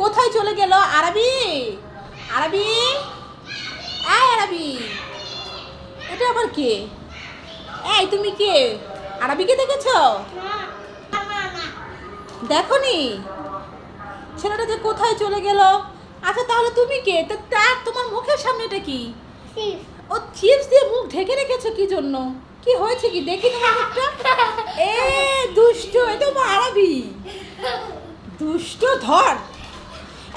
কোথায় চলে গেল আরবি? আরবি, এই আরবি, এটা আবার কে? এই তুমি কে? আরবিকে দেখেছো? দেখোনি? ছেলেটা যে কোথায় চলে গেল। আচ্ছা তাহলে তুমি কে? তার তোমার মুখের সামনে এটা কি? ও চিপস দিয়ে মুখ ঢেকে রেখেছো কি জন্য? কি হয়েছে কি দেখি তোমার মুখটা? এ দুষ্ট, এটা আমার আরবি। দুষ্ট ধর,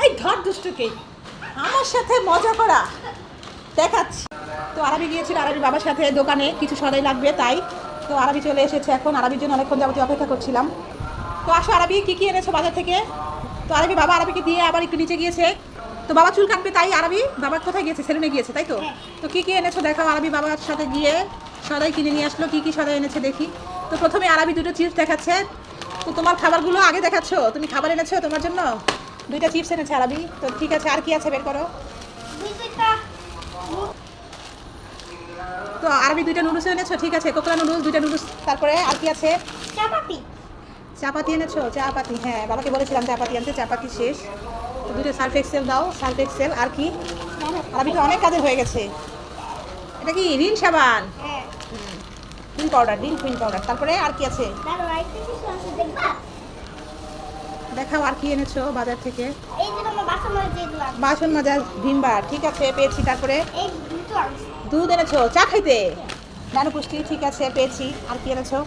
এই ধর দুষ্টকে, আমার সাথে মজা করা দেখাচ্ছি। তো আরবি গিয়েছিল আরবি বাবার সাথে দোকানে, কিছু সদাই লাগবে তাই। তো আরবি চলে এসেছে এখন, আরবির জন্য অনেকক্ষণ যাবতীয় অপেক্ষা করছিলাম। তো আসো আরবি, কী কী এনেছো বাজার থেকে? তো আরবি বাবা আরবিকে দিয়ে আবার একটু নিচে গিয়েছে। তো বাবা চুল কাটবে তাই আরবি বাবা কোথায় গিয়েছে? সেলুনে গিয়েছে তাই তো। তো কী কী এনেছো দেখাও। আরবি বাবার সাথে গিয়ে সদাই কিনে নিয়ে আসলো। কী কী সদাই এনেছে দেখি। তো প্রথমে আরবি দুটো চিপস দেখাচ্ছে। তো তোমার খাবারগুলো আগে দেখাচ্ছ, তুমি খাবার এনেছো তোমার জন্য? দুইটা চিপস এনেছে আরবি। তো ঠিক আছে, আর কি আছে বের করো। তো আরবি দুইটা নুডলস এনেছো, ঠিক আছে, কোকোলা নুডলস, দুইটা নুডলস। তারপরে আর কি আছে? চাপাতি এনেছো, চাপাতি, হ্যাঁ বাবাকে বলেছিলাম চাপাতি আনতে, চাপাতি শেষ। তো দুটো সার্ফ এক্সেল দাও, সার্ফ এক্সেল। আর কি? আরবিটা অনেক কাজের হয়ে গেছে। এটা কি রিন সাবান? Rin powder, Rin powder. তারপরে আর কি আছে দেখাও, আর কি এনেছো বাজার থেকে? বাসন মাজার ভিম বার, ঠিক আছে পেয়েছি। তারপরে দুধ এনেছো চা খাইতে, নানু পুষ্টি, ঠিক আছে পেয়েছি। আর কি এনেছো?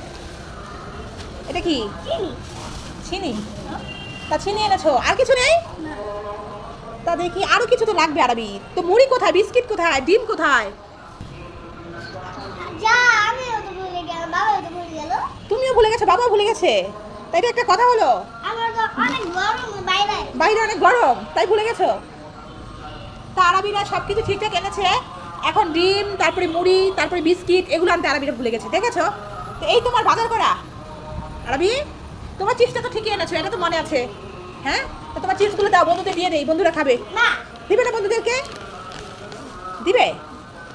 এটা কি? চিনি। তা চিনি এনেছো, আর কিছু নেই? তা দেখি আরো কিছু তো লাগবে আরবি। তো মুড়ি কোথায়, বিস্কিট কোথায়, ডিম কোথায়? তুমিও ভুলে গেছো, বাবাও ভুলে গেছে, তাই এটা একটা কথা হলো? বাইরে অনেক গরম তাই ভুলে গেছো? তা আরবিরা সব কিছু ঠিকঠাক এনেছে, এখন ডিম, তারপরে মুড়ি, তারপরে বিস্কিট, এগুলো আনতে আরবিরা ভুলে গেছে, দেখেছো? তো এই তোমার বাজার করা আরবি। তোমার চিপসটা তো ঠিকই এনেছো, এটা তো মনে আছে। হ্যাঁ, তো তোমার চিপসগুলো দাও, বন্ধুদের দিয়ে দেই, বন্ধুরা খাবে। দিবে না বন্ধুদেরকে? দিবে,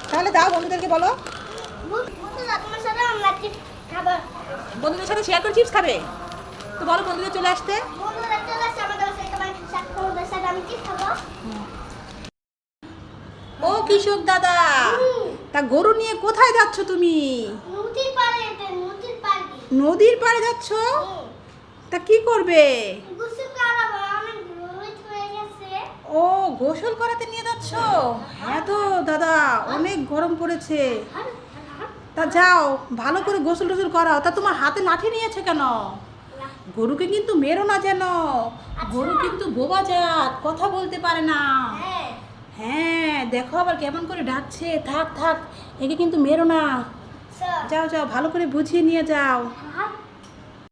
তাহলে দাও বন্ধুদেরকে, বলো বন্ধুদের সাথে শেয়ার করে চিপস খাবে। তো বলো বন্ধুদের চলে আসতে। ও কৃষক দাদা, তা গরু নিয়ে কোথায় যাচ্ছ তুমি? নদীর পাড়ে যাচ্ছ? তা কি করবে? ও গোসল করাতে নিয়ে যাচ্ছ? হ্যাঁ তো দাদা, অনেক গরম পড়েছে। তা যাও ভালো করে গোসল টোসল করাও। তা তোমার হাতে লাঠি নিয়েছে কেন? গরুকে কিন্তু মেরো না যেন, গরু কিন্তু বোবা জাত, কথা বলতে পারে না। হ্যাঁ দেখো আবার কেমন করে ডাকছে, থাক থাক, একে কিন্তু মেরো না। যাও যাও, ভালো করে বুঝিয়ে নিয়ে যাও।